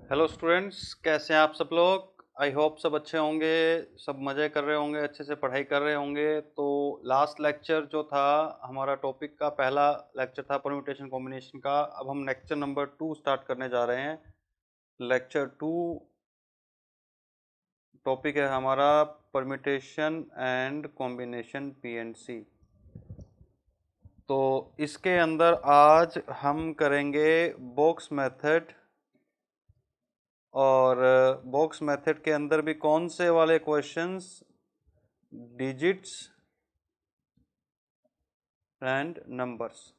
Hello students, कैसे हैं आप सब लोग। आई होप सब अच्छे होंगे, सब मज़े कर रहे होंगे, अच्छे से पढ़ाई कर रहे होंगे। तो लास्ट लेक्चर जो था हमारा टॉपिक का पहला लेक्चर था परम्यूटेशन कॉम्बिनेशन का। अब हम लेक्चर नंबर 2 स्टार्ट करने जा रहे हैं। लेक्चर 2 टॉपिक है हमारा परम्यूटेशन एंड कॉम्बिनेशन पीएनसी। तो इसके अंदर आज हम करेंगे बॉक्स मेथड, और बॉक्स मेथड के अंदर भी कौन से वाले क्वेश्चंस, डिजिट्स एंड नंबर्स,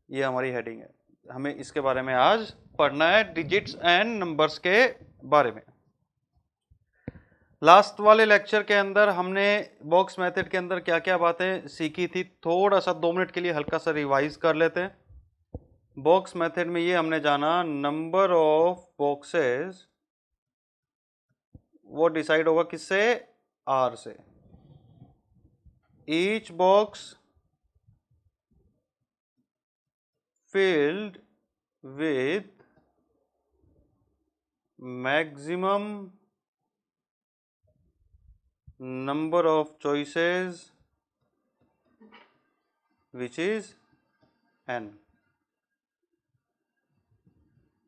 ये हमारी हेडिंग है। हमें इसके बारे में आज पढ़ना है, डिजिट्स एंड नंबर्स के बारे में। लास्ट वाले लेक्चर के अंदर हमने बॉक्स मेथड के अंदर क्या क्या बातें सीखी थी, थोड़ा सा 2 मिनट के लिए हल्का सा रिवाइज कर लेते हैं। बॉक्स मेथड में ये हमने जाना, नंबर ऑफ बॉक्सेस वो डिसाइड होगा किससे, आर से। Each box filled with maximum number of choices which is n।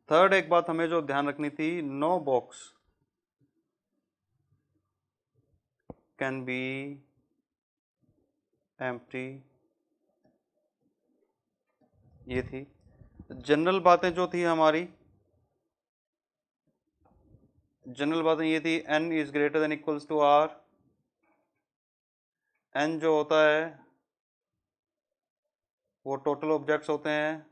Third एक बात हमें जो ध्यान रखनी थी, no box can be empty, ये थी। जनरल बातें जो थी हमारी, जनरल बातें ये थी, n is greater than equals to r। n जो होता है वो टोटल ऑब्जेक्ट्स होते हैं।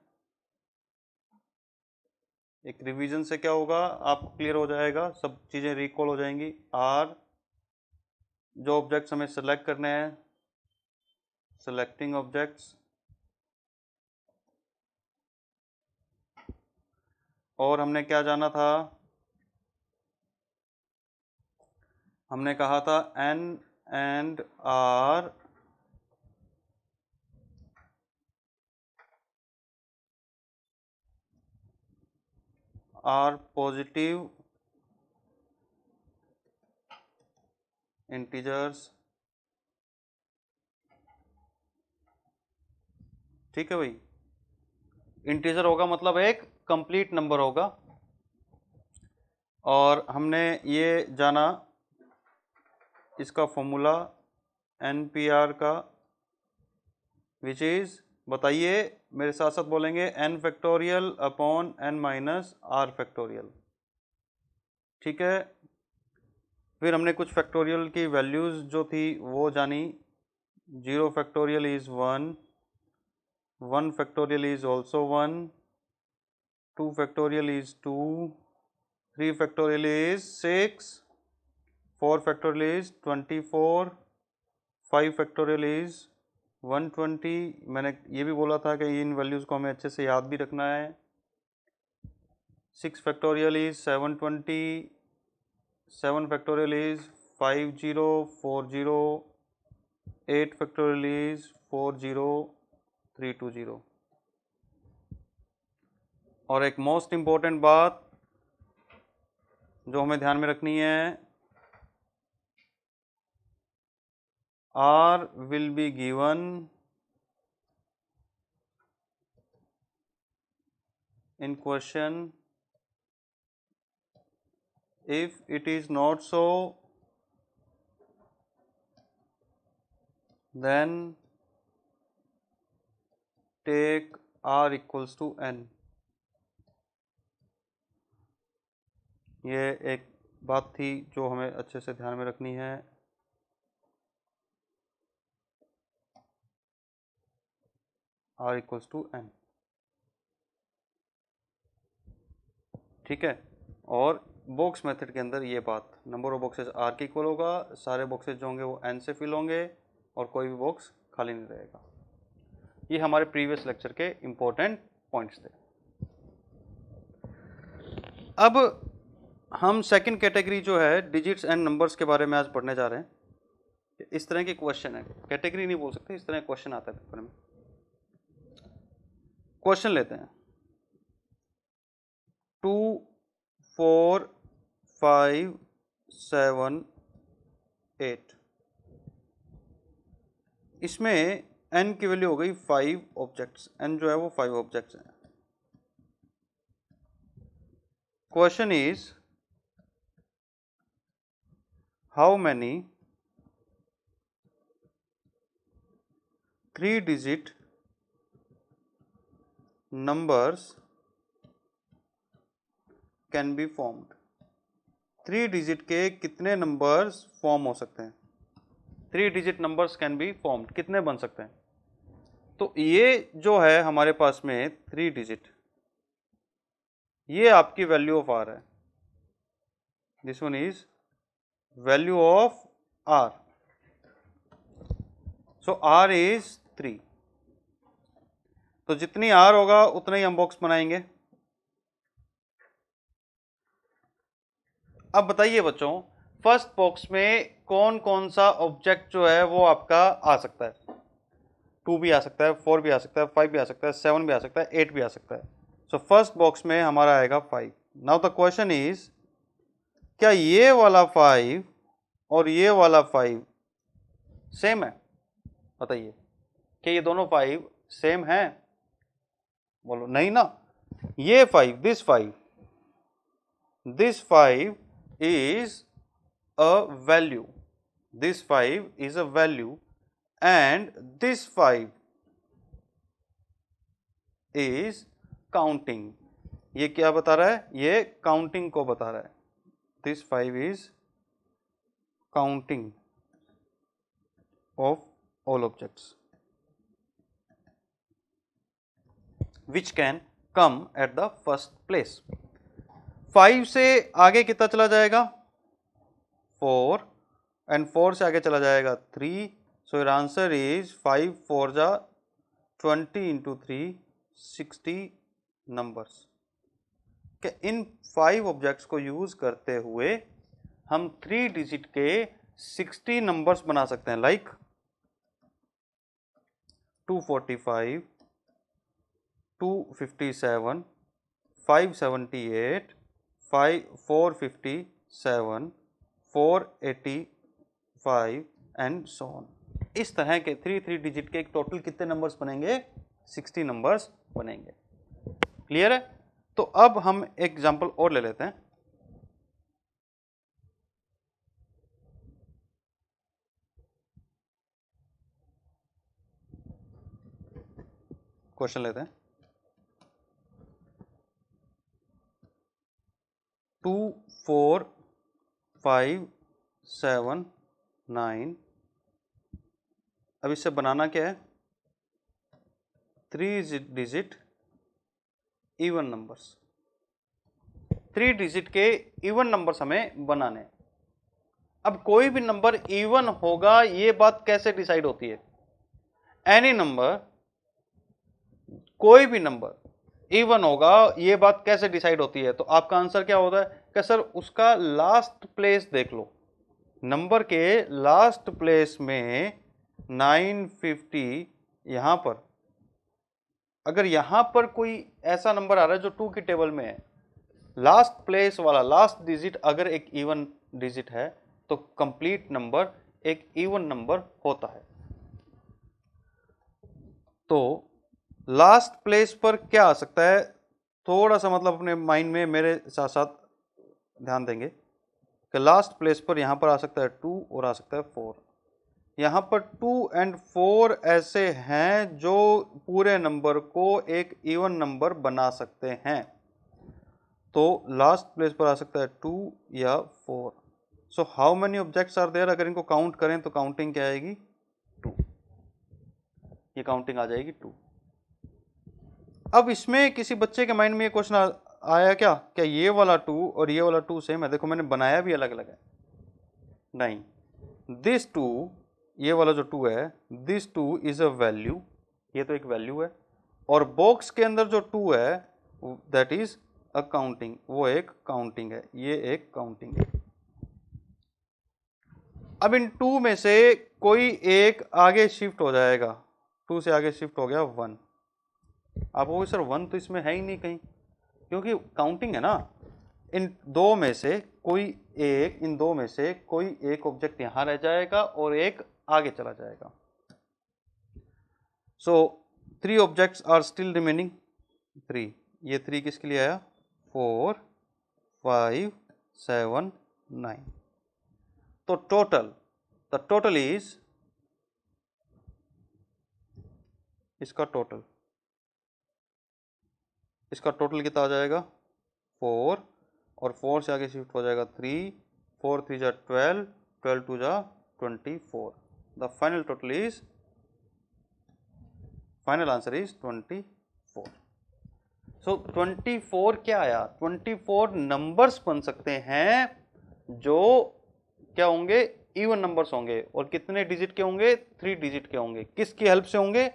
एक रिवीजन से क्या होगा, आपको क्लियर हो जाएगा, सब चीज़ें रिकॉल हो जाएंगी। r जो ऑब्जेक्ट्स हमें सेलेक्ट करने हैं, सेलेक्टिंग ऑब्जेक्ट्स। और हमने क्या जाना था, हमने कहा था n and r are positive integers. ठीक है भाई, इंटीजर होगा मतलब एक कंप्लीट नंबर होगा। और हमने ये जाना इसका फॉर्मूला NPR का, विच इज, बताइए मेरे साथ साथ बोलेंगे, n factorial upon n minus r factorial. ठीक है, फिर हमने कुछ फैक्टोरियल की वैल्यूज जो थी वो जानी। 0 factorial is 1, 1 factorial is also 1, 2 factorial is 2, 3 factorial is 6, 4 factorial is 24, 5 factorial is 120। मैंने ये भी बोला था कि इन वैल्यूज़ को हमें अच्छे से याद भी रखना है। 6 factorial is 720, 7 factorial is 5040, 8 factorial is 40320। और एक मोस्ट इम्पॉर्टेंट बात जो हमें ध्यान में रखनी है, R will be given in question, if it is not so then take R equals to n। ये एक बात थी जो हमें अच्छे से ध्यान में रखनी है। R इक्वल्स टू n, ठीक है। और बॉक्स मेथड के अंदर ये बात, नंबर ऑफ बॉक्सेस R के इक्वल होगा, सारे बॉक्सेस जो होंगे वो n से फिल होंगे और कोई भी बॉक्स खाली नहीं रहेगा। ये हमारे प्रीवियस लेक्चर के इंपॉर्टेंट पॉइंट्स थे। अब हम सेकंड कैटेगरी जो है डिजिट्स एंड नंबर्स के बारे में आज पढ़ने जा रहे हैं। इस तरह के क्वेश्चन है, कैटेगरी नहीं बोल सकते, इस तरह क्वेश्चन आता है पेपर में। क्वेश्चन लेते हैं। 2 4 5 7 8। इसमें n की वैल्यू हो गई 5 ऑब्जेक्ट्स, n जो है वो 5 ऑब्जेक्ट्स हैं। Question is how many 3 digit numbers can be formed. 3 digit के कितने नंबर्स फॉर्म हो सकते हैं? 3 digit numbers can be formed, कितने बन सकते हैं? तो ये जो है हमारे पास में 3 डिजिट, ये आपकी वैल्यू ऑफ आर है। This one is value of r. So r is 3। तो जितनी आर होगा उतना ही हम बॉक्स बनाएंगे। अब बताइए बच्चों, फर्स्ट बॉक्स में कौन कौन सा ऑब्जेक्ट जो है वो आपका आ सकता है? 2 भी आ सकता है, 4 भी आ सकता है, 5 भी आ सकता है, 7 भी आ सकता है, 8 भी आ सकता है। सो फर्स्ट बॉक्स में हमारा आएगा 5। नाउ द क्वेश्चन इज, क्या ये वाला 5 और ये वाला 5 सेम है? बताइए, क्या ये दोनों 5 सेम हैं? बोलो नहीं ना। ये 5, this 5 is a value, this 5 is a value and this 5 is counting। ये क्या बता रहा है? ये काउंटिंग को बता रहा है। this 5 is counting of all objects which can come at the first place। 5 से आगे कितना चला जाएगा? 4 एंड 4 से आगे चला जाएगा 3। सो योर आंसर इज 5 4 जा 20 इंटू 3 60 नंबर्स। क्या इन 5 ऑब्जेक्ट्स को यूज करते हुए हम 3 डिजिट के 60 नंबर्स बना सकते हैं? Like 245, 257, 578, 457, 485 and so on. इस तरह के 3 डिजिट के एक टोटल कितने नंबर्स बनेंगे? 60 नंबर्स बनेंगे। क्लियर है? तो अब हम एग्जांपल और ले लेते हैं। क्वेश्चन लेते हैं। 2 4 5 7 9। अब इससे बनाना क्या है? 3 डिजिट इवन नंबर्स। 3 डिजिट के इवन नंबर्स हमें बनाने। अब कोई भी नंबर इवन होगा ये बात कैसे डिसाइड होती है? एनी नंबर, कोई भी नंबर इवन होगा ये बात कैसे डिसाइड होती है? तो आपका आंसर क्या होता है कि सर उसका लास्ट प्लेस देख लो। नंबर के लास्ट प्लेस में 950, यहां पर अगर यहां पर कोई ऐसा नंबर आ रहा है जो 2 की टेबल में है, लास्ट प्लेस वाला लास्ट डिजिट अगर एक इवन डिजिट है तो कंप्लीट नंबर एक इवन नंबर होता है। तो लास्ट प्लेस पर क्या आ सकता है? थोड़ा सा मतलब अपने माइंड में मेरे साथ साथ ध्यान देंगे कि लास्ट प्लेस पर यहां पर आ सकता है 2 और आ सकता है 4। यहां पर 2 एंड 4 ऐसे हैं जो पूरे नंबर को एक इवन नंबर बना सकते हैं। तो लास्ट प्लेस पर आ सकता है 2 या 4। So how many objects are there? अगर इनको काउंट करें तो काउंटिंग क्या आएगी? 2। ये काउंटिंग आ जाएगी 2। अब इसमें किसी बच्चे के माइंड में ये क्वेश्चन आया क्या ये वाला 2 और ये वाला 2 सेम है? देखो मैंने बनाया भी अलग अलग है। नहीं, दिस 2, ये वाला जो 2 है, दिस 2 इज अ वैल्यू, ये तो एक वैल्यू है। और बॉक्स के अंदर जो 2 है दैट इज अ काउंटिंग, वो एक काउंटिंग है, ये एक काउंटिंग है। अब इन 2 में से कोई एक आगे शिफ्ट हो जाएगा। 2 से आगे शिफ्ट हो गया 1। आप वो सर 1 तो इसमें है ही नहीं कहीं। क्योंकि काउंटिंग है ना, इन दो में से कोई एक, इन दो में से कोई एक ऑब्जेक्ट यहां रह जाएगा और एक आगे चला जाएगा। सो 3 ऑब्जेक्ट्स आर स्टिल रिमेनिंग 3, ये 3 किसके लिए आया, 4 5 7 9। तो टोटल, द टोटल इज, इसका टोटल कितना आ जाएगा 4, और 4 से आगे शिफ्ट हो जाएगा 3, 4 3 जा 12, 12 2 जा 24। The final total is, final answer is 24। सो 24 क्या आया, 24 नंबर्स बन सकते हैं जो क्या होंगे, इवन नंबर्स होंगे, और कितने डिजिट के होंगे, 3 डिजिट के होंगे। किसकी हेल्प से होंगे,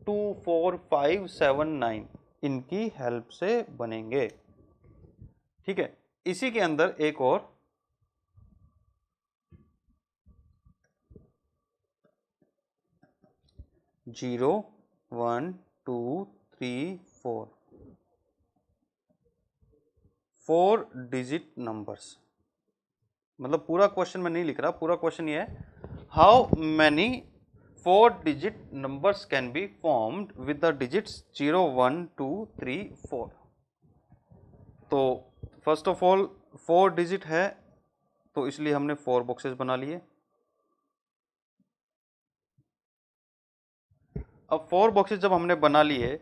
2 4 5 7 9, इनकी हेल्प से बनेंगे। ठीक है, इसी के अंदर एक और, जीरो 1 2 3 4, 4 डिजिट नंबर्स। मतलब पूरा क्वेश्चन मैं नहीं लिख रहा, पूरा क्वेश्चन ये है, how many 4 digit numbers can be formed with the digits 0 1 2 3 4। तो फर्स्ट ऑफ ऑल 4 डिजिट है, तो इसलिए हमने 4 बॉक्सेस बना लिए। अब 4 बॉक्सेस जब हमने बना लिए,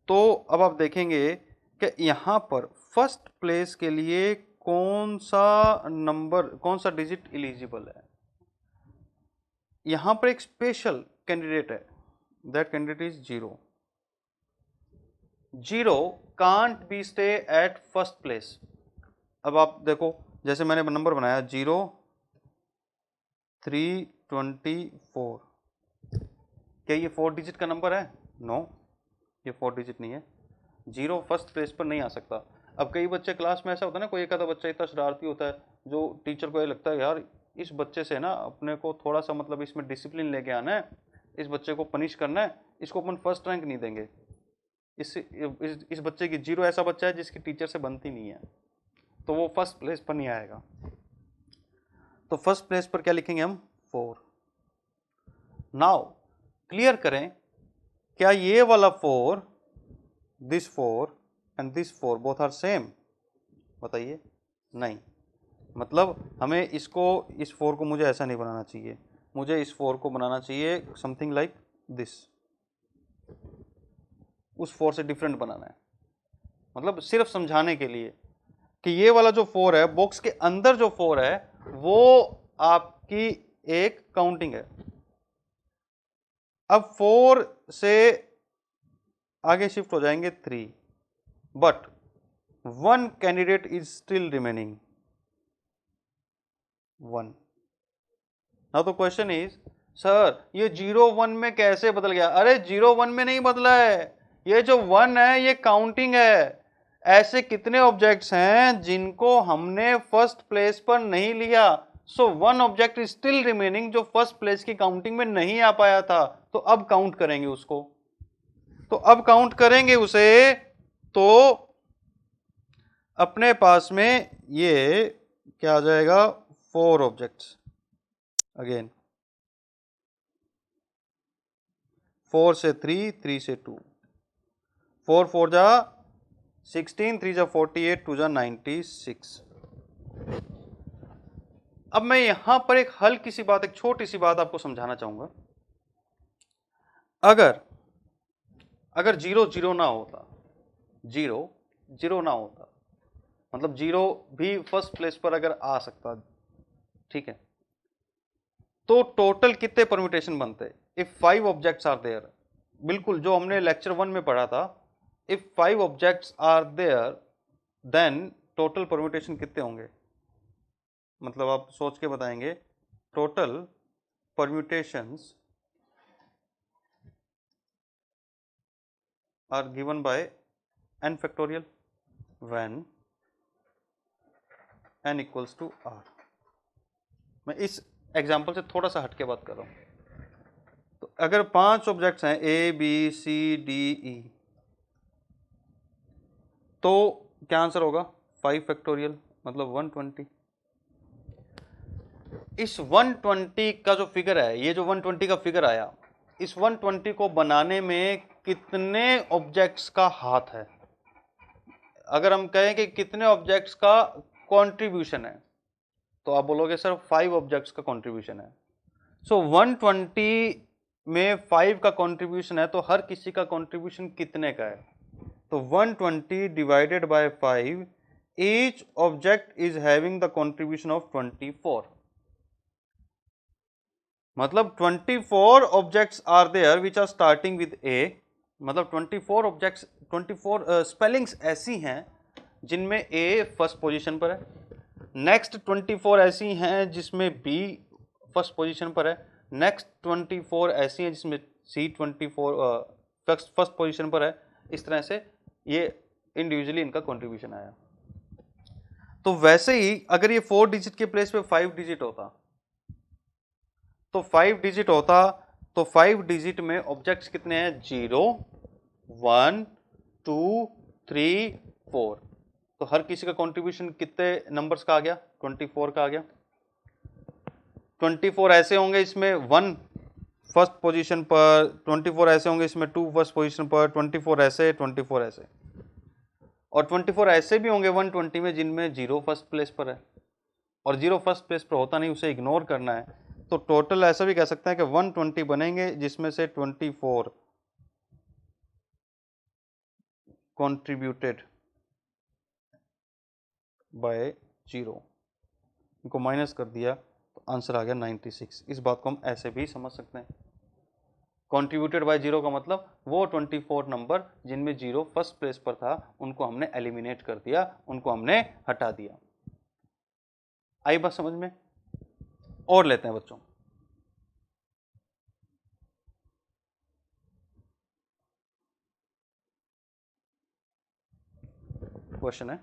तो अब आप देखेंगे कि यहां पर फर्स्ट प्लेस के लिए कौन सा नंबर, कौन सा डिजिट एलिजिबल है। यहां पर एक स्पेशल कैंडिडेट है, that candidate is 0। 0 can't be stay at first place. अब आप देखो, जैसे मैंने नंबर बनाया 0 3 24, क्या ये 4 डिजिट का नंबर है, नो, ये 4 डिजिट नहीं है। 0 फर्स्ट प्लेस पर नहीं आ सकता। अब कई बच्चे क्लास में, ऐसा होता है ना, कोई एक आधा बच्चा इतना शरारती होता है जो टीचर को ये लगता है यार इस बच्चे से ना अपने को थोड़ा सा मतलब इसमें डिसिप्लिन लेके आना है, इस बच्चे को पनिश करना है, इसको अपन फर्स्ट रैंक नहीं देंगे। इस बच्चे की 0 ऐसा बच्चा है जिसकी टीचर से बनती नहीं है, तो वो फर्स्ट प्लेस पर नहीं आएगा। तो फर्स्ट प्लेस पर क्या लिखेंगे हम, 4। नाउ क्लियर करें, क्या ये वाला 4, this 4 and this 4 both are same, बताइए, नहीं। मतलब हमें इसको, इस 4 को मुझे ऐसा नहीं बनाना चाहिए, मुझे इस 4 को बनाना चाहिए समथिंग लाइक दिस, उस 4 से डिफरेंट बनाना है। मतलब सिर्फ समझाने के लिए कि ये वाला जो 4 है, बॉक्स के अंदर जो 4 है, वो आपकी एक काउंटिंग है। अब 4 से आगे शिफ्ट हो जाएंगे 3, but 1 candidate is still remaining 1। Now तो क्वेश्चन इज, सर ये 0 1 में कैसे बदल गया? अरे 0 1 में नहीं बदला है, ये जो 1 है ये काउंटिंग है। ऐसे कितने ऑब्जेक्ट्स हैं जिनको हमने फर्स्ट प्लेस पर नहीं लिया, सो 1 ऑब्जेक्ट इज स्टिल रिमेनिंग जो फर्स्ट प्लेस की काउंटिंग में नहीं आ पाया था, तो अब काउंट करेंगे उसको। तो अब काउंट करेंगे उसे, तो अपने पास में ये क्या आ जाएगा, 4 ऑब्जेक्ट्स। अगेन 4 से 3, 3 से 2, 4 4 जा 16, 3 जा 48, 2 जा 96। अब मैं यहां पर एक हल्की सी बात, एक छोटी सी बात आपको समझाना चाहूंगा। अगर 0 0 ना होता, 0 0 ना होता, मतलब 0 भी फर्स्ट प्लेस पर अगर आ सकता, ठीक है, तो टोटल कितने परम्यूटेशन बनते? इफ 5 ऑब्जेक्ट्स आर देयर, बिल्कुल जो हमने लेक्चर 1 में पढ़ा था, if 5 objects are there then total permutation कितने होंगे? मतलब आप सोच के बताएंगे, total permutations are given by n factorial when n equals to r। मैं इस एग्जांपल से थोड़ा सा हटके बात कर रहा हूं। तो अगर 5 ऑब्जेक्ट्स हैं A B C D E, तो क्या आंसर होगा? 5 फैक्टोरियल मतलब 120। इस 120 का जो फिगर है, ये जो 120 का फिगर आया, इस 120 को बनाने में कितने ऑब्जेक्ट्स का हाथ है? अगर हम कहें कि कितने ऑब्जेक्ट्स का कंट्रीब्यूशन है, तो आप बोलोगे सर 5 ऑब्जेक्ट्स का कंट्रीब्यूशन है। सो 120 में 5 का कंट्रीब्यूशन है, तो हर किसी का कंट्रीब्यूशन कितने का है? तो 120 divided by 5, each object is having the contribution of 24। मतलब 24 objects are there which are starting with A, मतलब 24 ऑब्जेक्ट्स, 24 स्पेलिंग्स ऐसी हैं जिनमें ए फर्स्ट पोजीशन पर है, नेक्स्ट 24 ऐसी हैं जिसमें बी फर्स्ट पोजीशन पर है, नेक्स्ट 24 ऐसी हैं जिसमें सी 24 फर्स्ट पोजीशन पर है। इस तरह से ये इंडिविजुअली इनका कंट्रीब्यूशन आया। तो वैसे ही अगर ये 4 डिजिट के प्लेस पे 5 डिजिट होता, तो 5 डिजिट होता, तो 5 डिजिट में ऑब्जेक्ट्स कितने हैं? 0 1 2 3 4। तो हर किसी का कंट्रीब्यूशन कितने नंबर्स का आ गया? 24 का आ गया। 24 ऐसे होंगे इसमें 1 फर्स्ट पोजीशन पर, 24 ऐसे होंगे इसमें 2 फर्स्ट पोजीशन पर, 24 ऐसे, 24 ऐसे, और 24 ऐसे भी होंगे 120 में जिनमें 0 फर्स्ट प्लेस पर है, और 0 फर्स्ट प्लेस पर होता नहीं, उसे इग्नोर करना है। तो टोटल ऐसा भी कह सकते हैं कि 120 बनेंगे जिसमें से 24 कंट्रीब्यूटेड बाय 0, इनको माइनस कर दिया तो आंसर आ गया 96। इस बात को हम ऐसे भी समझ सकते हैं, कंट्रीब्यूटेड बाय 0 का मतलब वो 24 नंबर जिनमें 0 फर्स्ट प्लेस पर था उनको हमने एलिमिनेट कर दिया, उनको हमने हटा दिया। आई बात समझ में? और लेते हैं बच्चों, क्वेश्चन है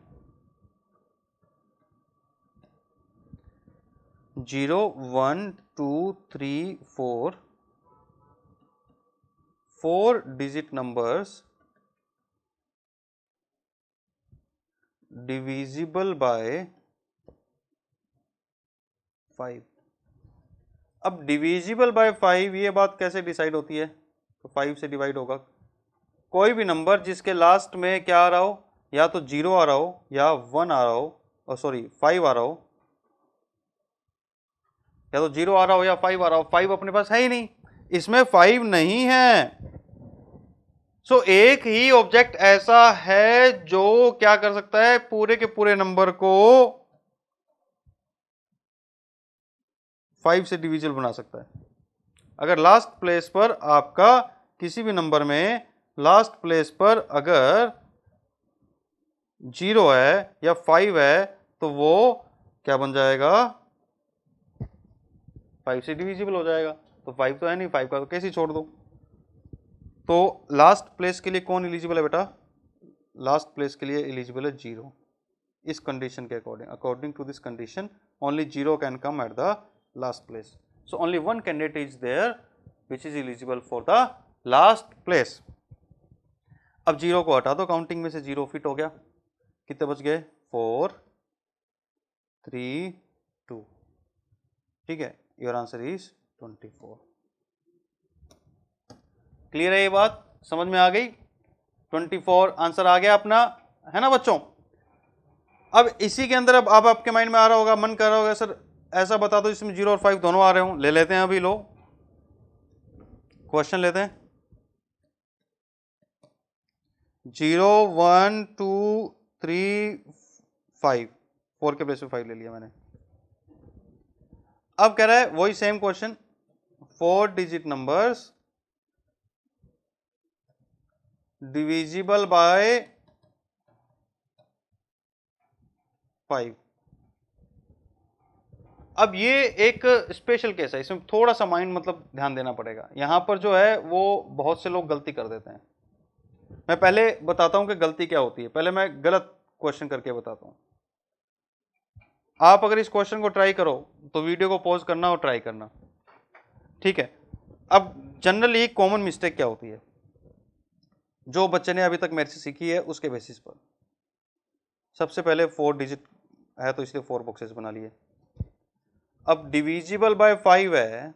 0 1 2 3 4 4 डिजिट नंबर्स डिविजिबल बाय 5। अब डिविजिबल बाय 5 ये बात कैसे डिसाइड होती है? तो 5 से डिवाइड होगा। कोई भी नंबर जिसके लास्ट में क्या आ रहा हो, या तो 0 आ रहा हो या 1 आ रहा हो, और सॉरी 5 आ रहा हो, या तो 0 आ रहा हो या 5 आ रहा हो। 5 अपने पास है ही नहीं, इसमें 5 नहीं है। सो एक ही ऑब्जेक्ट ऐसा है जो क्या कर सकता है? पूरे के पूरे नंबर को 5 से डिविजिबल बना सकता है। अगर लास्ट प्लेस पर आपका किसी भी नंबर में लास्ट प्लेस पर अगर 0 है या 5 है, तो वो क्या बन जाएगा? 5 से डिविजिबल हो जाएगा। तो 5 तो है नहीं, 5 का तो कैसे छोड़ दो। तो लास्ट प्लेस के लिए कौन एलिजिबल है बेटा? लास्ट प्लेस के लिए एलिजिबल है 0। इस कंडीशन के according, according to this condition only 0 can come at the last place. So only one candidate is there which is eligible for the last place. अब 0 को हटा दो काउंटिंग में से, 0 फिट हो गया। कितने बच गए? 4 3 2। ठीक है, योर आंसर इज 24। क्लियर है ये बात? समझ में आ गई? 24 आंसर आ गया अपना, है ना बच्चों? अब इसी के अंदर अब आपके माइंड में आ रहा होगा, मन कर रहा होगा सर ऐसा बता दो इसमें 0 और 5 दोनों आ रहे हो। ले लेते हैं, अभी लो क्वेश्चन लेते हैं। 0 1 2 3 5, 4 के प्लेस पे 5 ले लिया मैंने। अब कह रहा है वही same question, 4 digit numbers divisible by 5। अब ये एक स्पेशल केस है, इसमें थोड़ा सा माइंड मतलब ध्यान देना पड़ेगा। यहां पर जो है वो बहुत से लोग गलती कर देते हैं। मैं पहले बताता हूं कि गलती क्या होती है, पहले मैं गलत क्वेश्चन करके बताता हूं। आप अगर इस क्वेश्चन को ट्राई करो तो वीडियो को पॉज करना और ट्राई करना, ठीक है? अब जनरली कॉमन मिस्टेक क्या होती है जो बच्चे ने अभी तक मेरे से सीखी है उसके बेसिस पर। सबसे पहले 4 डिजिट है तो इसलिए 4 बॉक्सेस बना लिए। अब डिविजिबल बाय 5 है,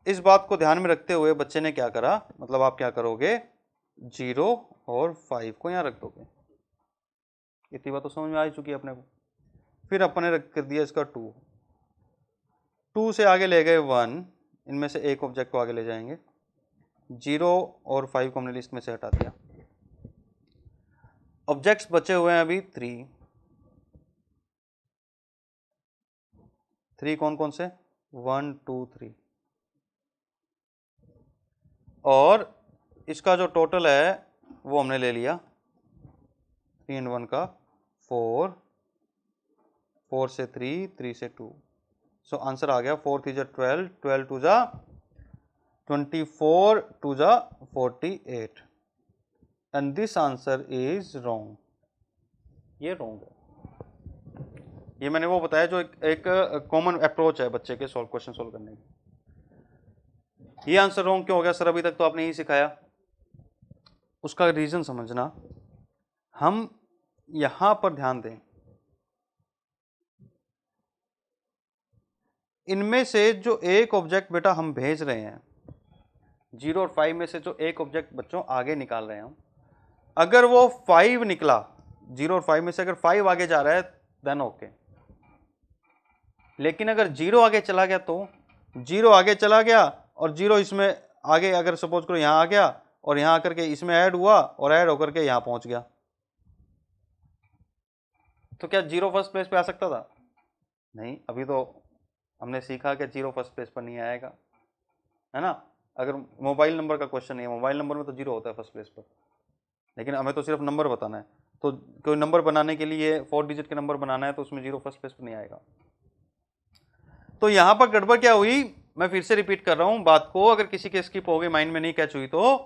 इस बात को ध्यान में रखते हुए बच्चे ने क्या करा, मतलब आप क्या करोगे, 0 और 5 को यहाँ रख दोगे। इतनी बात तो समझ में आ चुकी है अपने को। फिर अपने रख कर दिया इसका 2 से आगे ले गए 1, इनमें से एक ऑब्जेक्ट को आगे ले जाएंगे। 0 और 5 को हमने लिस्ट में से हटा दिया। ऑब्जेक्ट्स बचे हुए हैं अभी 3 कौन कौन से, 1 2 3, और इसका जो टोटल है वो हमने ले लिया 3 and 1 का 4, 4 से 3, 3 से 2, सो आंसर आ गया 4 3 जा 12, 12 2 जा 24, 2 जा 48, and this answer is wrong. ये रॉन्ग है। ये मैंने वो बताया जो एक कॉमन अप्रोच है बच्चे के क्वेश्चन सोल्व करने की। ये आंसर रॉन्ग क्यों हो गया सर, अभी तक तो आपने यही सिखाया। उसका रीजन समझना, हम यहां पर ध्यान दें, इनमें से जो एक ऑब्जेक्ट बेटा हम भेज रहे हैं 0 और 5 में से जो एक ऑब्जेक्ट बच्चों आगे निकाल रहे हैं हम, अगर वो 5 निकला, 0 और 5 में से अगर 5 आगे जा रहा है देन ओके, लेकिन अगर 0 आगे चला गया तो 0 आगे चला गया और 0 इसमें आगे, अगर सपोज करो यहां आ गया और यहां आकर के इसमें ऐड हुआ और ऐड होकर के यहां पहुंच गया, तो क्या 0 फर्स्ट प्लेस पे आ सकता था? नहीं, अभी तो हमने सीखा कि 0 फर्स्ट प्लेस पर नहीं आएगा, है ना। अगर मोबाइल नंबर का क्वेश्चन है, मोबाइल नंबर में तो 0 होता है फर्स्ट प्लेस पर, लेकिन हमें तो सिर्फ नंबर बताना है। तो कोई नंबर बनाने के लिए 4 डिजिट के नंबर बनाना है तो उसमें 0 फर्स्ट प्लेस पर नहीं आएगा। तो यहां पर गड़बड़ क्या हुई, मैं फिर से रिपीट कर रहा हूं बात को, अगर किसी के स्किप हो गई, माइंड में नहीं कैच हुई, तो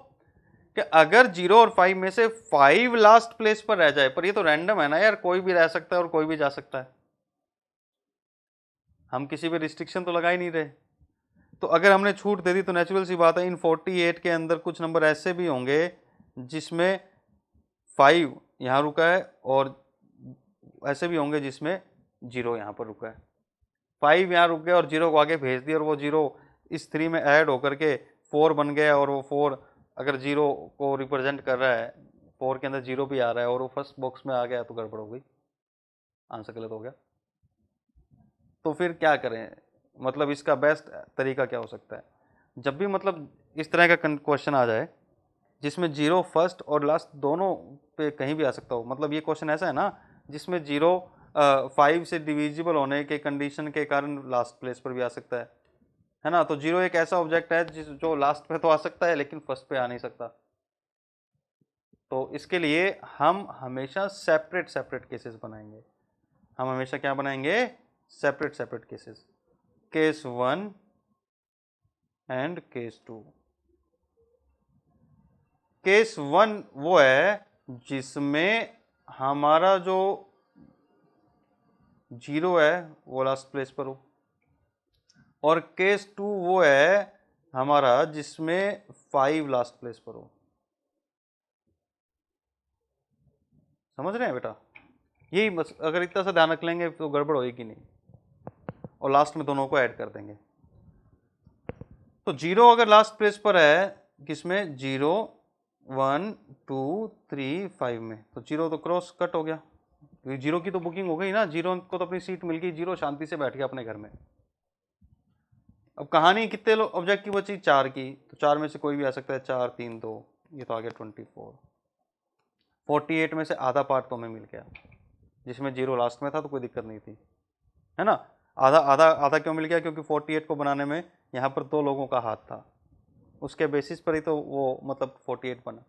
कि अगर 0 और 5 में से 5 लास्ट प्लेस पर रह जाए, पर ये तो रैंडम है ना यार, कोई भी रह सकता है और कोई भी जा सकता है, हम किसी भी रिस्ट्रिक्शन तो लगा ही नहीं रहे। तो अगर हमने छूट दे दी तो नेचुरल सी बात है इन 48 के अंदर कुछ नंबर ऐसे भी होंगे जिसमें 5 यहाँ रुका है और ऐसे भी होंगे जिसमें 0 यहाँ पर रुका है। 5 यहाँ रुक गया और 0 को आगे भेज दिया और वो 0 इस 3 में ऐड होकर के 4 बन गया, और वो 4 अगर 0 को रिप्रेजेंट कर रहा है, 4 के अंदर 0 भी आ रहा है और वो फर्स्ट बॉक्स में आ गया, तो गड़बड़ हो गई, आंसर गलत हो गया। तो फिर क्या करें, मतलब इसका बेस्ट तरीका क्या हो सकता है, जब भी मतलब इस तरह का क्वेश्चन आ जाए जिसमें 0 फर्स्ट और लास्ट दोनों पे कहीं भी आ सकता हो, मतलब ये क्वेश्चन ऐसा है ना जिसमें 0 5 से डिविजिबल होने के कंडीशन के कारण लास्ट प्लेस पर भी आ सकता है ना। तो 0 एक ऐसा ऑब्जेक्ट है जो लास्ट पे तो आ सकता है लेकिन फर्स्ट पे आ नहीं सकता। तो इसके लिए हम हमेशा सेपरेट केसेस बनाएंगे, हम हमेशा क्या बनाएंगे, separate cases, case 1 and case 2। Case 1 वो है जिसमें हमारा जो 0 है वो लास्ट प्लेस पर हो, और केस 2 वो है हमारा जिसमें 5 लास्ट प्लेस पर हो। समझ रहे हैं बेटा, यही बस, अगर इतना सा ध्यान रख लेंगे तो गड़बड़ होगी नहीं, और लास्ट में दोनों को ऐड कर देंगे। तो 0 अगर लास्ट प्लेस पर है किसमें, 0 1 2 3 5 में, तो 0 तो क्रॉस कट हो गया, 0 की तो बुकिंग हो गई ना, 0 को तो अपनी सीट मिल गई, 0 शांति से बैठ गया अपने घर में। अब कहानी कितने ऑब्जेक्ट की बची, 4 की, तो 4 में से कोई भी आ सकता है, 4 3 2, ये तो आ गया 24। 48 में से आधा पार्ट तो हमें मिल गया, जिसमें 0 लास्ट में था तो कोई दिक्कत नहीं थी, है ना। आधा आधा आधा क्यों मिल गया, क्योंकि 48 को बनाने में यहाँ पर 2 लोगों का हाथ था, उसके बेसिस पर ही तो वो मतलब 48 बना।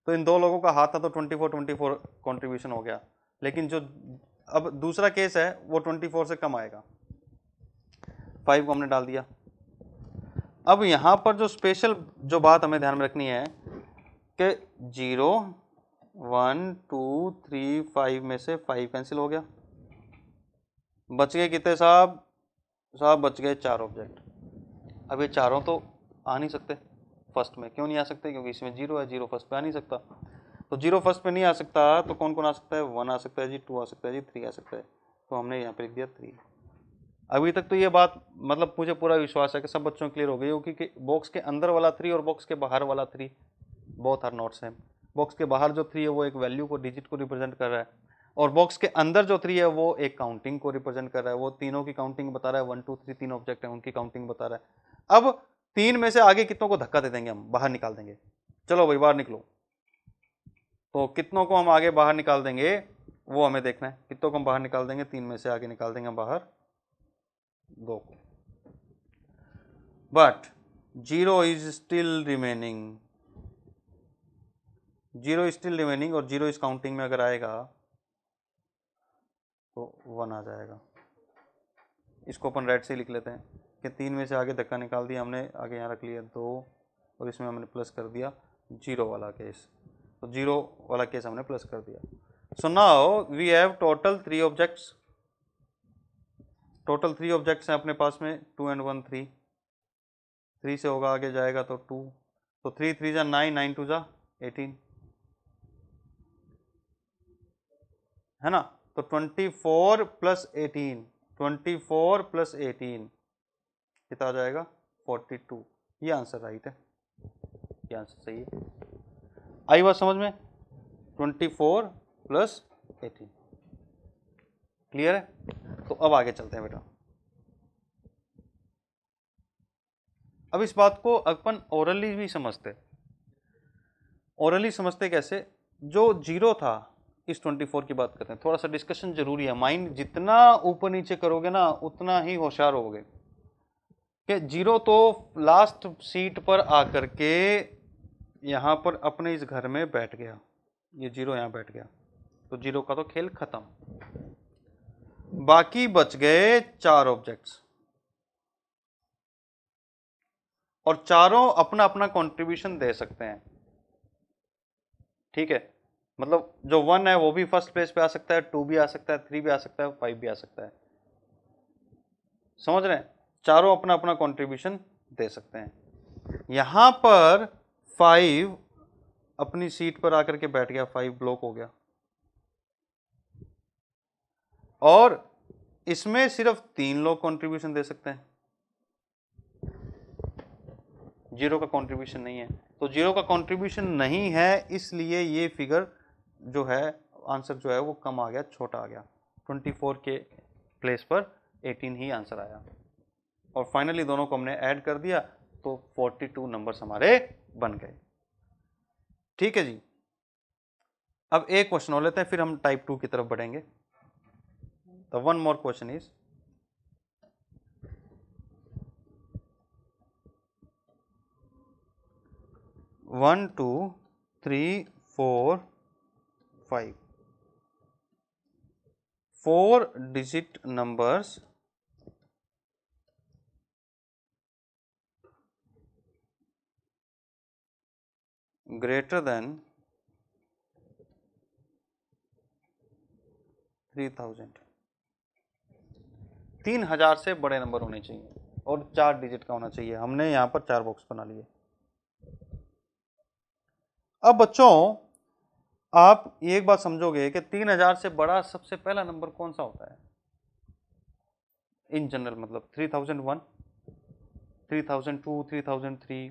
तो इन 2 लोगों का हाथ था तो 24 कंट्रीब्यूशन हो गया। लेकिन जो अब दूसरा केस है वो 24 से कम आएगा, 5 को हमने डाल दिया। अब यहाँ पर जो स्पेशल जो बात हमें ध्यान में रखनी है कि 0 1 2 3 5 में से 5 कैंसिल हो गया, बच गए कितने साहब, बच गए 4 ऑब्जेक्ट। अब ये चारों तो आ नहीं सकते फर्स्ट में, क्यों नहीं आ सकते, क्योंकि इसमें 0 है, 0 फर्स्ट पे आ नहीं सकता। तो 0 फर्स्ट पे नहीं आ सकता, तो कौन कौन आ सकता है? 1 आ सकता है जी, 2 आ सकता है जी, 3 आ सकता है। तो हमने यहाँ पे लिख दिया 3। अभी तक तो ये बात मतलब मुझे पूरा विश्वास है कि सब बच्चों क्लियर हो गई होगी कि बॉक्स के अंदर वाला 3 और बॉक्स के बाहर वाला 3 both are not same. Box के बाहर जो 3 है वो एक वैल्यू को, डिजिट को रिप्रेजेंट कर रहा है, और बॉक्स के अंदर जो 3 है वो एक काउंटिंग को रिप्रेजेंट कर रहा है। वो तीनों की काउंटिंग बता रहा है, 1 2 3 तीन ऑब्जेक्ट है उनकी काउंटिंग बता रहा है। अब 3 में से आगे कितनों को धक्का दे देंगे, हम बाहर निकाल देंगे। चलो भाई बाहर निकलो। तो कितनों को हम आगे बाहर निकाल देंगे वो हमें देखना है। कितनों को हम बाहर निकाल देंगे? 3 में से आगे निकाल देंगे बाहर 2 को। But 0 is still remaining, 0 still remaining, और 0 इस काउंटिंग में अगर आएगा तो 1 आ जाएगा। इसको अपन राइट से लिख लेते हैं कि 3 में से आगे धक्का निकाल दिया हमने, आगे यहाँ रख लिया 2, और इसमें हमने प्लस कर दिया 0 वाला केस। तो 0 वाला केस हमने प्लस कर दिया। So now we have total 3 objects. Total 3 objects हैं अपने पास में, 2 and 1 3। 3 से होगा आगे जाएगा तो 2, तो 3 3 जा 9, 9 2 जा 18, है ना। तो 24 प्लस 18, 24 प्लस 18 कितना आ जाएगा? 42। ये आंसर राइट है, ये आंसर सही है। आई बात समझ में? 24 प्लस 18 क्लियर है। तो अब आगे चलते हैं बेटा। अब इस बात को अपन ओरली भी समझते। ओरली समझते कैसे? जो 0 था, इस 24 की बात करते हैं, थोड़ा सा डिस्कशन जरूरी है। माइंड जितना ऊपर नीचे करोगे ना उतना ही होशियार होगे। कि 0 तो लास्ट सीट पर आकर के यहां पर अपने इस घर में बैठ गया, ये 0 यहां बैठ गया, तो 0 का तो खेल खत्म। बाकी बच गए 4 ऑब्जेक्ट्स, और चारों अपना अपना कंट्रीब्यूशन दे सकते हैं। ठीक है, मतलब जो 1 है वो भी फर्स्ट प्लेस पे आ सकता है, 2 भी आ सकता है, 3 भी आ सकता है, 5 भी आ सकता है। समझ रहे हैं? चारों अपना अपना कंट्रीब्यूशन दे सकते हैं। यहां पर 5 अपनी सीट पर आकर के बैठ गया, 5 ब्लॉक हो गया, और इसमें सिर्फ 3 लोग कंट्रीब्यूशन दे सकते हैं, 0 का कंट्रीब्यूशन नहीं है। तो 0 का कंट्रीब्यूशन नहीं है, इसलिए ये फिगर जो है, आंसर जो है वो कम आ गया, छोटा आ गया। 24 के प्लेस पर 18 ही आंसर आया, और फाइनली दोनों को हमने ऐड कर दिया तो 42 नंबर्स हमारे बन गए। ठीक है जी। अब एक क्वेश्चन और लेते हैं, फिर हम टाइप 2 की तरफ बढ़ेंगे। तो one more question is, one two three four 4 digit numbers greater than 3000, 3000 से बड़े नंबर होने चाहिए और 4 डिजिट का होना चाहिए। हमने यहां पर 4 बॉक्स बना लिए। अब बच्चों आप एक बात समझोगे कि 3000 से बड़ा सबसे पहला नंबर कौन सा होता है इन जनरल? मतलब 3001, 3002, 3003,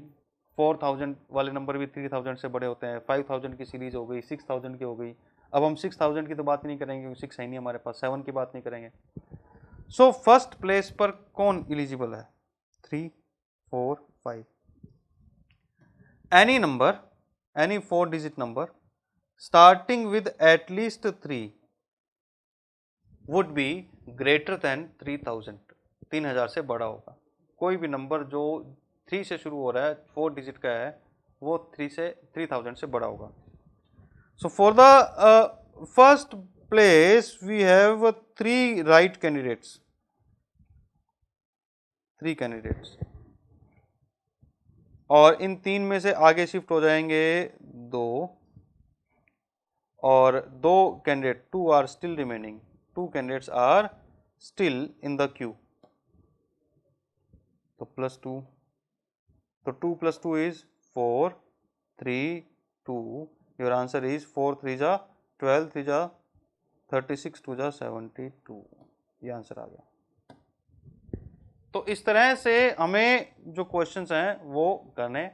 4000 वाले नंबर भी 3000 से बड़े होते हैं। 5000 की सीरीज हो गई, 6000 की हो गई। अब हम 6000 की तो बात नहीं करेंगे, 6 है नहीं हमारे पास, 7 की बात नहीं करेंगे। सो फर्स्ट प्लेस पर कौन एलिजिबल है? 3 4 5। Any number, any 4 digit number starting with at least 3 would be greater than 3000, 3000 से बड़ा होगा। कोई भी नंबर जो 3 से शुरू हो रहा है, 4 डिजिट का है, वो 3000 से बड़ा होगा। So for the first place we have 3 right candidates, 3 candidates, और इन 3 में से आगे शिफ्ट हो जाएंगे 2, और 2 candidate, 2 are still remaining, 2 candidates are still in the queue. तो +2, तो 2 + 2 इज 4, 3 2 योर आंसर इज 4 3 जा 12 3 जा 36 2 जा 72, ये आंसर आ गया। तो इस तरह से हमें जो क्वेश्चंस हैं वो करने,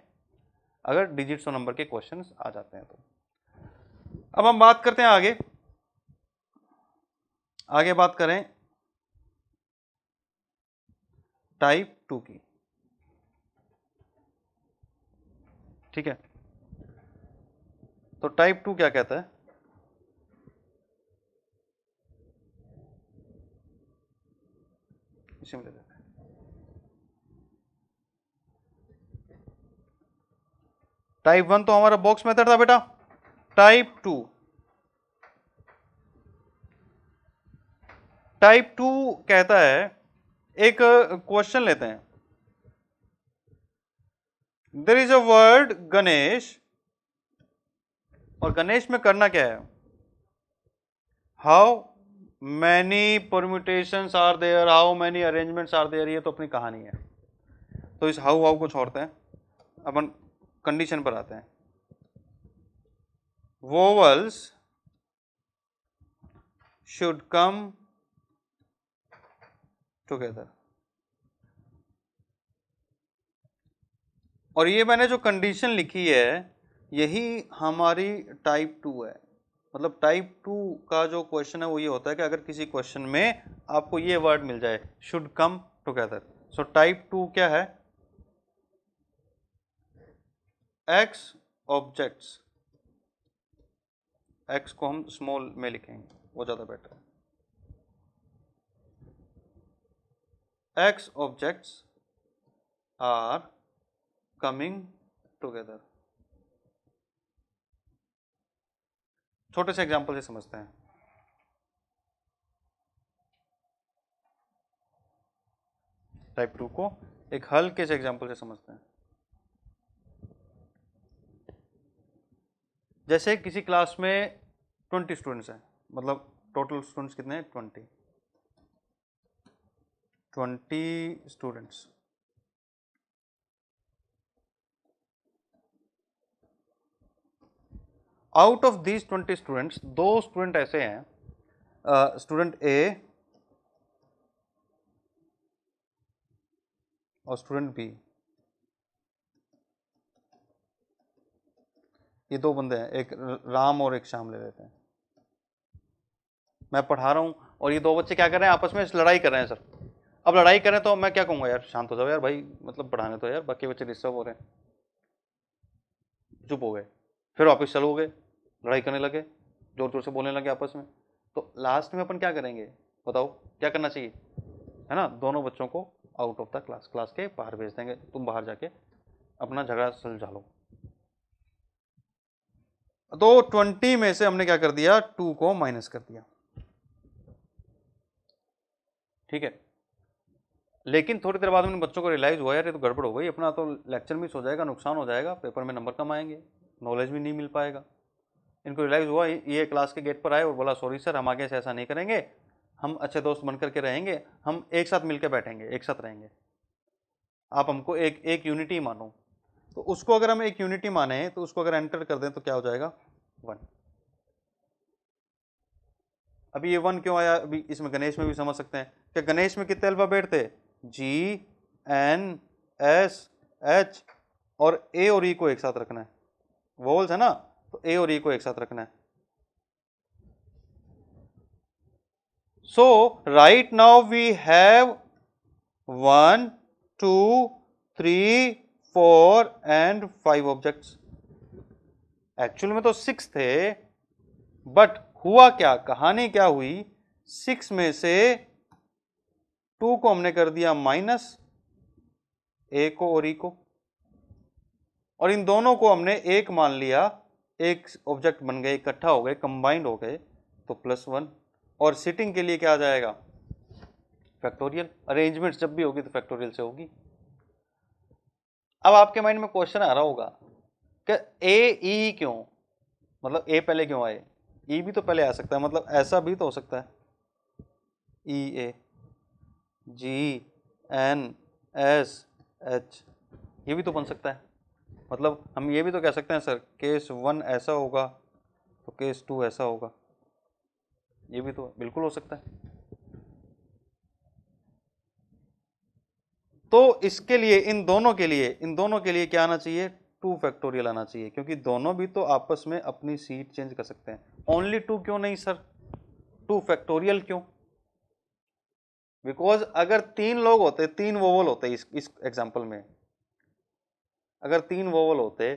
अगर डिजिट्स और नंबर के क्वेश्चंस आ जाते हैं तो। अब हम बात करते हैं आगे बात करें टाइप 2 की। ठीक है, तो टाइप 2 क्या कहता है? इसी में ले लेते हैं। टाइप 1 तो हमारा बॉक्स मेथड था बेटा। टाइप 2 कहता है, एक क्वेश्चन लेते हैं। There is a word Ganesh, और गणेश में करना क्या है? How many permutations are there, how many arrangements are there, ये तो अपनी कहानी है। तो इस हाउ को छोड़ते हैं, अपन कंडीशन पर आते हैं। वोवल्स शुड कम टुगेदर, और ये मैंने जो कंडीशन लिखी है यही हमारी टाइप 2 है। मतलब टाइप 2 का जो क्वेश्चन है वो ये होता है कि अगर किसी क्वेश्चन में आपको ये वर्ड मिल जाए, should come together. So type 2 क्या है? एक्स ऑब्जेक्ट्स, एक्स को हम स्मॉल में लिखेंगे, वो ज्यादा बेटर है। X objects are coming together. छोटे से एग्जांपल से समझते हैं। टाइप 2 को एक हल्के से एग्जांपल से समझते हैं। जैसे किसी क्लास में 20 स्टूडेंट्स हैं, मतलब टोटल स्टूडेंट्स कितने हैं? 20 students. Out of these 20 students, 2 student ऐसे हैं, स्टूडेंट ए और स्टूडेंट बी। ये 2 बंदे हैं, एक राम और एक श्याम ले लेते हैं। मैं पढ़ा रहा हूं और ये 2 बच्चे क्या कर रहे हैं? आपस में लड़ाई कर रहे हैं। सर अब लड़ाई करें तो मैं क्या कहूंगा? यार शांत हो जाओ यार भाई, मतलब पढ़ाने तो यार, बाकी बच्चे डिस्टर्ब हो रहे हैं। चुप हो गए, फिर वापस चलो हो गए, लड़ाई करने लगे, जोर जोर से बोलने लगे आपस में। तो लास्ट में अपन क्या करेंगे बताओ? क्या करना चाहिए? है ना, दोनों बच्चों को out of the class, class के बाहर भेज देंगे, तुम बाहर जाके अपना झगड़ा सुलझा लो। तो 20 में से हमने क्या कर दिया? 2 को माइनस कर दिया। ठीक है, लेकिन थोड़ी देर बाद में बच्चों को रियलाइज हुआ यार ये तो गड़बड़ हो गई, अपना तो लेक्चर मिस हो जाएगा, नुकसान हो जाएगा, पेपर में नंबर कम आएंगे, नॉलेज भी नहीं मिल पाएगा। इनको रियलाइज हुआ, ये क्लास के गेट पर आए और बोला सॉरी सर, हम आगे से ऐसा नहीं करेंगे, हम अच्छे दोस्त बनकर के रहेंगे, हम एक साथ मिलकर बैठेंगे, एक साथ रहेंगे, आप हमको एक यूनिटी मानो। तो उसको अगर हम एक यूनिटी माने तो उसको अगर एंटर कर दें तो क्या हो जाएगा? 1। अभी ये 1 क्यों आया? अभी इसमें गणेश में भी समझ सकते हैं कि गणेश में कितने अल्फाबेट थे? G N S H, और A और E को एक साथ रखना है, वोल्स है ना, तो A और E को एक साथ रखना है। So right now we have 1 2 3 4 and 5 objects. Actual में तो 6 थे, बट हुआ क्या, कहानी क्या हुई? 6 में से 2 को हमने कर दिया माइनस, ए को और ई को, और इन दोनों को हमने एक मान लिया, एक ऑब्जेक्ट बन गए, इकट्ठा हो गए, कंबाइंड हो गए, तो +1। और सिटिंग के लिए क्या आ जाएगा? फैक्टोरियल। अरेंजमेंट जब भी होगी तो फैक्टोरियल से होगी। अब आपके माइंड में क्वेश्चन आ रहा होगा कि ए ई क्यों, मतलब ए पहले क्यों आए? ई भी तो पहले आ सकता है, मतलब ऐसा भी तो हो सकता है, ई ए G N S H, ये भी तो बन सकता है, मतलब हम ये भी तो कह सकते हैं सर केस 1 ऐसा होगा तो केस 2 ऐसा होगा, ये भी तो बिल्कुल हो सकता है। तो इसके लिए इन दोनों के लिए क्या आना चाहिए, 2 फैक्टोरियल आना चाहिए, क्योंकि दोनों भी तो आपस में अपनी सीट चेंज कर सकते हैं। ओनली 2 क्यों नहीं सर, 2 फैक्टोरियल क्यों? बिकॉज अगर 3 लोग होते, 3 वोवल होते इस एग्जांपल में, अगर 3 वोवल होते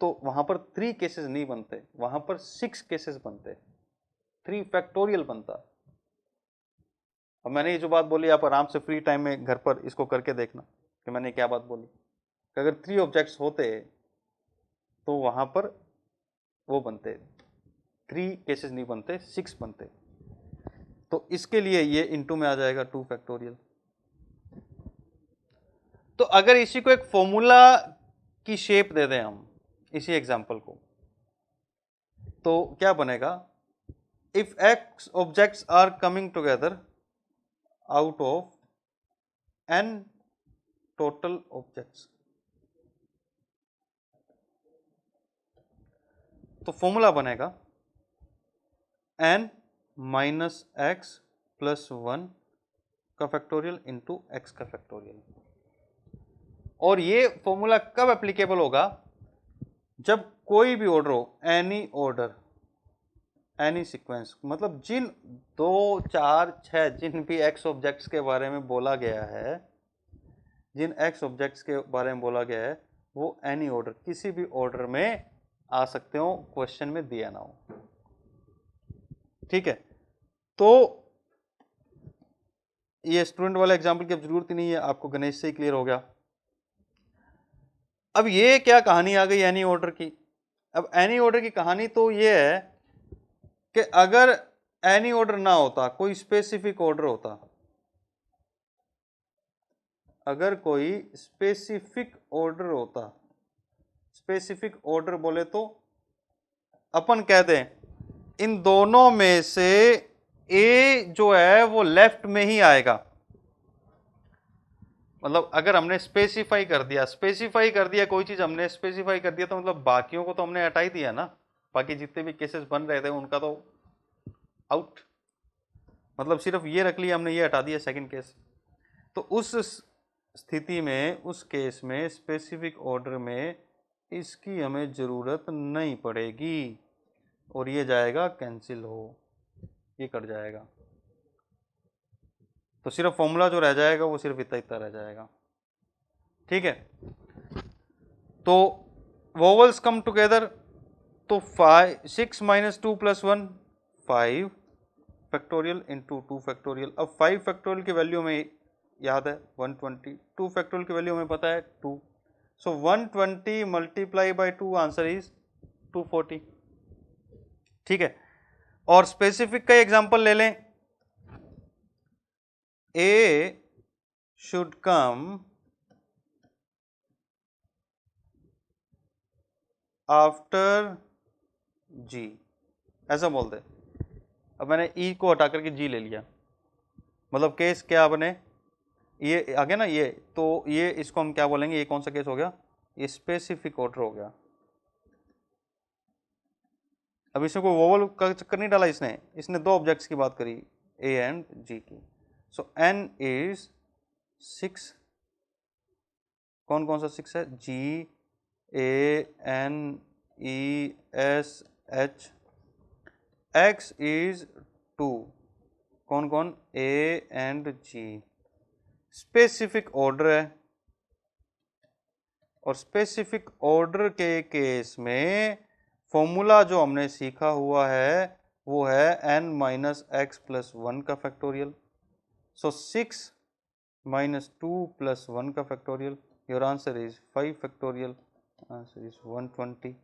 तो वहां पर 3 केसेस नहीं बनते, वहां पर 6 केसेस बनते, 3 फैक्टोरियल बनता। और मैंने ये जो बात बोली आप आराम से फ्री टाइम में घर पर इसको करके देखना कि मैंने क्या बात बोली, कि अगर 3 ऑब्जेक्ट्स होते तो वहां पर वो बनते, 3 केसेस नहीं बनते, 6 बनते। तो इसके लिए ये इनटू में आ जाएगा 2 फैक्टोरियल। तो अगर इसी को एक फॉर्मूला की शेप दे दें हम इसी एग्जांपल को, तो क्या बनेगा, if x objects are coming together out of n total objects, तो फॉर्मूला बनेगा n माइनस एक्स प्लस 1 का फैक्टोरियल इंटू एक्स का फैक्टोरियल। और ये फॉर्मूला कब एप्लीकेबल होगा, जब कोई भी ऑर्डर हो, एनी ऑर्डर, एनी सीक्वेंस, मतलब जिन 2 4 6 जिन भी एक्स ऑब्जेक्ट्स के बारे में बोला गया है, जिन एक्स ऑब्जेक्ट्स के बारे में बोला गया है, वो एनी ऑर्डर, किसी भी ऑर्डर में आ सकते हो, क्वेश्चन में दिया ना हो। ठीक है, तो ये स्टूडेंट वाला एग्जाम्पल की अब जरूरत ही नहीं है, आपको गणेश से ही क्लियर हो गया। अब ये क्या कहानी आ गई एनी ऑर्डर की, अब एनी ऑर्डर की कहानी तो ये है कि अगर एनी ऑर्डर ना होता, कोई स्पेसिफिक ऑर्डर होता, अगर कोई स्पेसिफिक ऑर्डर होता, स्पेसिफिक ऑर्डर बोले तो अपन कह दें इन दोनों में से ए जो है वो लेफ्ट में ही आएगा, मतलब अगर हमने स्पेसिफाई कर दिया कोई चीज हमने स्पेसिफाई कर दिया, तो मतलब बाकियों को तो हमने हटा ही दिया ना, बाकी जितने भी केसेस बन रहे थे उनका तो आउट, मतलब सिर्फ ये रख लिया हमने, ये हटा दिया सेकंड केस। तो उस स्थिति में, उस केस में स्पेसिफिक ऑर्डर में इसकी हमें जरूरत नहीं पड़ेगी और ये जाएगा कैंसिल हो, ये कट जाएगा। तो सिर्फ फॉर्मूला जो रह जाएगा वो सिर्फ इतना इतना रह जाएगा। ठीक है, तो वोवल्स कम टुगेदर, तो 6 minus 2 plus 1 5 factorial into 2 factorial. अब 5 फैक्टोरियल की वैल्यू में याद है 120, 2 फैक्टोरियल की वैल्यू हमें पता है 2, सो 120 मल्टीप्लाई बाई 2 आंसर इज 240। ठीक है, और स्पेसिफिक का एग्जांपल ले लें, ए शुड कम आफ्टर जी, ऐसा बोल दे। अब मैंने ई को हटा करके जी ले लिया, मतलब केस क्या बने, ये आ गया ना ये, तो ये इसको हम क्या बोलेंगे, ये कौन सा केस हो गया, ये स्पेसिफिक ऑर्डर हो गया। अब इसमें कोई वोवल का चक्कर नहीं डाला इसने, इसने 2 ऑब्जेक्ट्स की बात करी, ए एंड जी की। सो एन इज 6, कौन कौन सा 6 है, G A N E S H, X is 2, कौन कौन, A and G. Specific order है, और स्पेसिफिक ऑर्डर के केस में फॉर्मूला जो हमने सीखा हुआ है वो है n माइनस एक्स प्लस 1 का फैक्टोरियल। सो 6 माइनस 2 प्लस 1 का factorial, your answer is 5 factorial, answer is 120।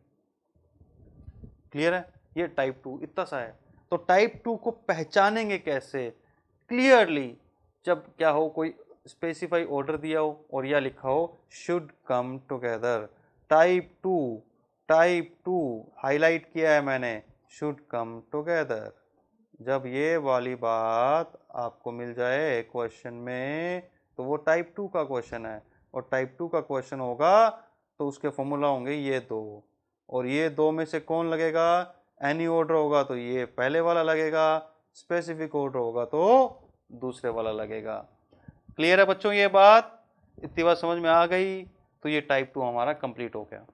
Clear है, ये टाइप 2 इतना सा है। तो टाइप 2 को पहचानेंगे कैसे, क्लियरली जब क्या हो, कोई स्पेसिफाई ऑर्डर दिया हो और यह लिखा हो should come together, type two highlight किया है मैंने, शुड कम टुगेदर। जब ये वाली बात आपको मिल जाए क्वेश्चन में तो वो टाइप 2 का क्वेश्चन है, और टाइप 2 का क्वेश्चन होगा तो उसके फॉर्मूला होंगे ये दो, और ये दो में से कौन लगेगा, एनी ऑर्डर होगा तो ये पहले वाला लगेगा, स्पेसिफिक ऑर्डर होगा तो दूसरे वाला लगेगा। क्लियर है बच्चों ये बात? इतनी बात समझ में आ गई? तो ये टाइप 2 हमारा कंप्लीट हो गया।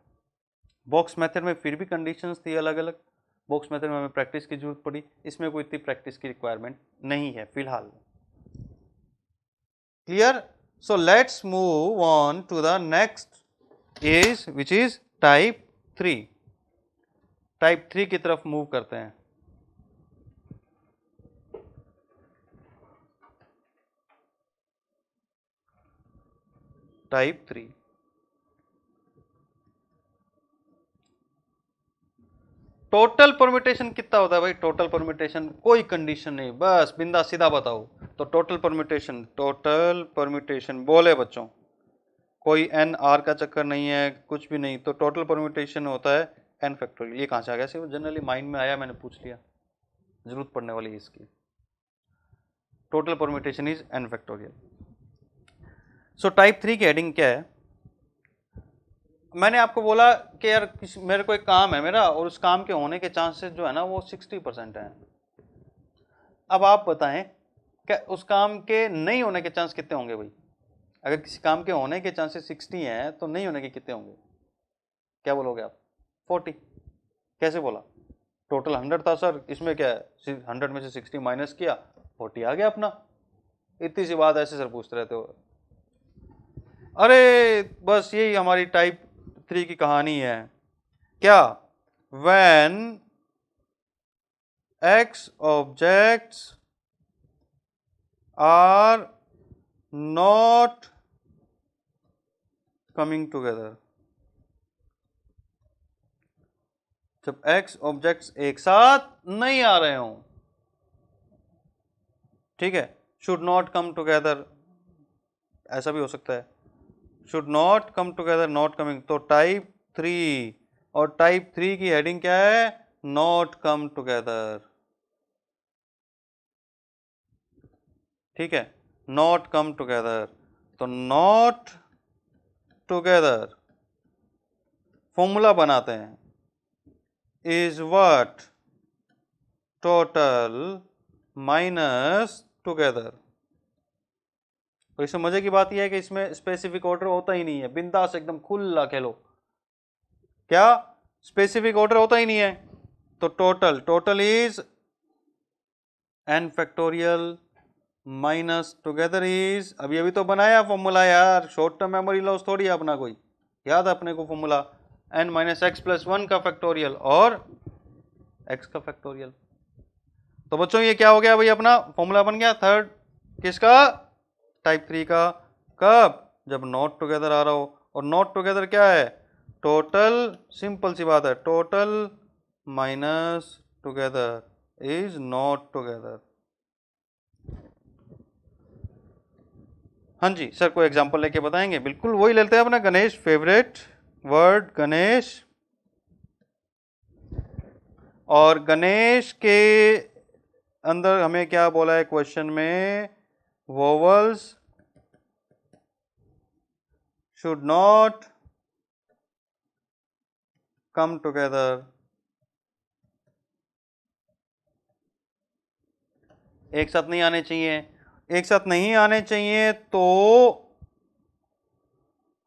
बॉक्स मेथड में फिर भी कंडीशंस थी अलग अलग, बॉक्स मेथड में हमें प्रैक्टिस की जरूरत पड़ी, इसमें कोई इतनी प्रैक्टिस की रिक्वायरमेंट नहीं है फिलहाल। Clear? So let's move on to the next is which is type 3। Type 3 की तरफ मूव करते हैं। टाइप 3 टोटल परम्यूटेशन कितना होता है भाई? टोटल परम्यूटेशन कोई कंडीशन नहीं, बस बिंदा सीधा बताओ। तो टोटल परम्यूटेशन बोले बच्चों, कोई एन आर का चक्कर नहीं है, कुछ भी नहीं। तो टोटल परम्यूटेशन होता है एन फैक्टोरियल। ये कहाँ से आ गया? सिर्फ जनरली माइंड में आया, मैंने पूछ लिया, जरूरत पड़ने वाली है इसकी। Total permutation is an factorial. So type 3 की हेडिंग क्या है? मैंने आपको बोला कि यार मेरे को एक काम है मेरा, और उस काम के होने के चांसेस जो है ना वो 60% है। अब आप बताएं कि उस काम के नहीं होने के चांस कितने होंगे भाई? अगर किसी काम के होने के चांसेस 60 हैं तो नहीं होने के कितने होंगे? क्या बोलोगे आप? 40। कैसे बोला? टोटल 100 था सर, इसमें क्या है, 100 में से 60 माइनस किया, 40 आ गया अपना। इतनी सी बात ऐसे सर पूछते रहते हो। अरे बस यही हमारी टाइप 3 की कहानी है। क्या? when x objects are not coming together, जब x ऑब्जेक्ट्स एक साथ नहीं आ रहे हों, ठीक है, शुड नॉट कम टुगेदर, ऐसा भी हो सकता है, should not come together, not coming. तो टाइप 3, और टाइप 3 की हेडिंग क्या है? Not come together. ठीक है, नॉट कम टुगेदर। तो नॉट टुगेदर फॉर्मूला बनाते हैं, is what? Total minus together. तो इसमें मजे की बात यह है कि इसमें स्पेसिफिक ऑर्डर होता ही नहीं है, बिंदास एकदम खुला खेलो। क्या? स्पेसिफिक ऑर्डर होता ही नहीं है। तो total is n factorial minus together is, अभी तो बनाया फॉर्मूला यार, शॉर्ट टर्म मेमोरी लॉस थोड़ी है अपना कोई, याद है अपने को formula, n minus X plus 1 का फैक्टोरियल और x का फैक्टोरियल। तो बच्चों ये क्या हो गया भाई? अपना फॉर्मूला बन गया थर्ड, किसका? टाइप 3 का। कब? जब नॉट टुगेदर आ रहा हो। और नॉट टुगेदर क्या है? टोटल, सिंपल सी बात है, total minus together is not together. हाँ जी सर, कोई एग्जांपल लेके बताएंगे? बिल्कुल वही लेते हैं अपना गणेश फेवरेट वर्ड, गणेश। और गणेश के अंदर हमें क्या बोला है क्वेश्चन में? Vowels should not come together, एक साथ नहीं आने चाहिए। एक साथ नहीं आने चाहिए तो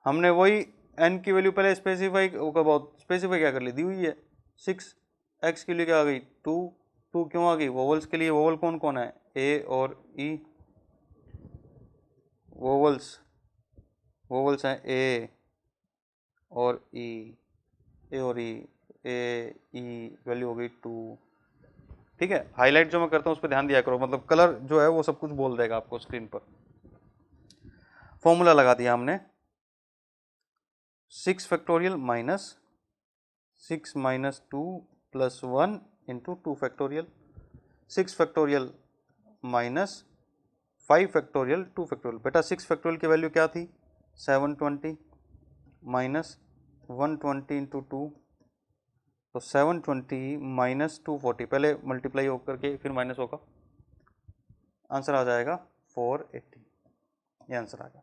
हमने वही n की वैल्यू पहले स्पेसिफाई क्या कर ली, दी हुई है 6, x के लिए क्या आ गई 2, 2 क्यों आ गई? वोवल्स के लिए वोवल कौन कौन है? a और e। वोवल्स हैं a और e, a और e, a e वैल्यू हो गई 2। ठीक है, हाईलाइट जो मैं करता हूँ उस पर ध्यान दिया करो, मतलब कलर जो है वो सब कुछ बोल देगा आपको स्क्रीन पर। फॉर्मूला लगा दिया हमने, 6 factorial minus 6 minus 2 plus 1 into 2 factorial, 6 factorial minus 5 factorial 2 factorial. बेटा 6 फैक्टोरियल की वैल्यू क्या थी? 720 माइनस 120 इंटू 2, तो 720 माइनस 240, पहले मल्टीप्लाई होकर के फिर माइनस होगा, आंसर आ जाएगा 480। ये आंसर आ गया।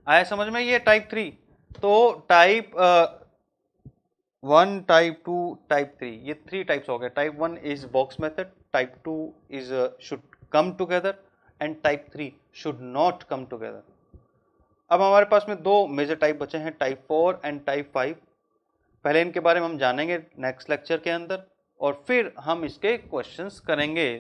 आया समझ में? ये टाइप 3। तो टाइप 1, टाइप 2, टाइप 3, ये 3 टाइप्स हो गए। Type 1 is box method, type 2 is should come together and type 3 should not come together. अब हमारे पास में 2 मेजर टाइप बचे हैं, टाइप 4 एंड टाइप 5। पहले इनके बारे में हम जानेंगे नेक्स्ट लेक्चर के अंदर, और फिर हम इसके क्वेश्चंस करेंगे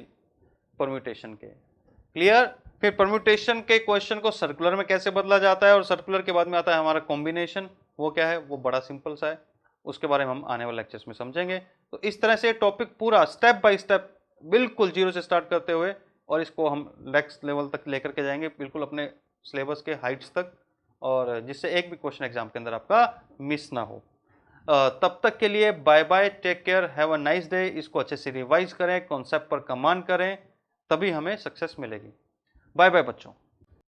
परम्यूटेशन के। क्लियर? फिर परम्यूटेशन के क्वेश्चन को सर्कुलर में कैसे बदला जाता है, और सर्कुलर के बाद में आता है हमारा कॉम्बिनेशन, वो क्या है, वो बड़ा सिंपल सा है, उसके बारे में हम आने वाले लेक्चर्स में समझेंगे। तो इस तरह से टॉपिक पूरा स्टेप बाय स्टेप बिल्कुल जीरो से स्टार्ट करते हुए, और इसको हम नेक्स्ट लेवल तक लेकर के जाएंगे, बिल्कुल अपने सिलेबस के हाइट्स तक, और जिससे एक भी क्वेश्चन एग्जाम के अंदर आपका मिस ना हो। तब तक के लिए bye bye, take care, have a nice day. इसको अच्छे से रिवाइज करें, कॉन्सेप्ट पर कमांड करें, तभी हमें सक्सेस मिलेगी। बाय बाय बच्चों।